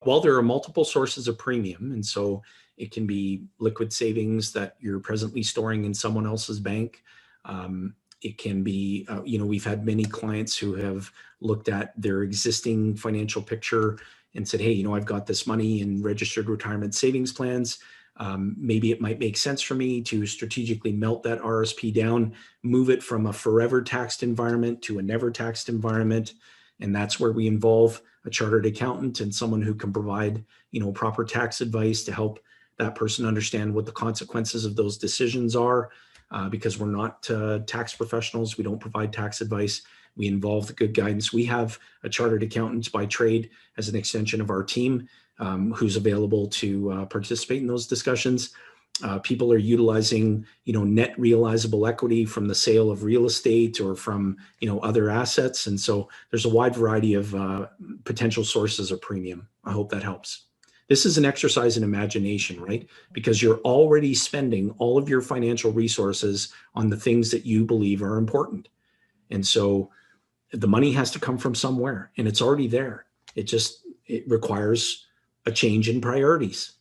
Well, there are multiple sources of premium. And so it can be liquid savings that you're presently storing in someone else's bank. It can be, we've had many clients who have looked at their existing financial picture and said, hey, I've got this money in registered retirement savings plans. Maybe it might make sense for me to strategically melt that RSP down, move it from a forever taxed environment to a never taxed environment. And that's where we involve a chartered accountant and someone who can provide, proper tax advice to help that person understand what the consequences of those decisions are. Because we're not tax professionals, we don't provide tax advice. We involve the good guidance. We have a chartered accountant by trade as an extension of our team, who's available to participate in those discussions. People are utilizing, net realizable equity from the sale of real estate or from, other assets. And so there's a wide variety of potential sources of premium. I hope that helps. This is an exercise in imagination, right? Because you're already spending all of your financial resources on the things that you believe are important. And so the money has to come from somewhere, and it's already there. It requires a change in priorities.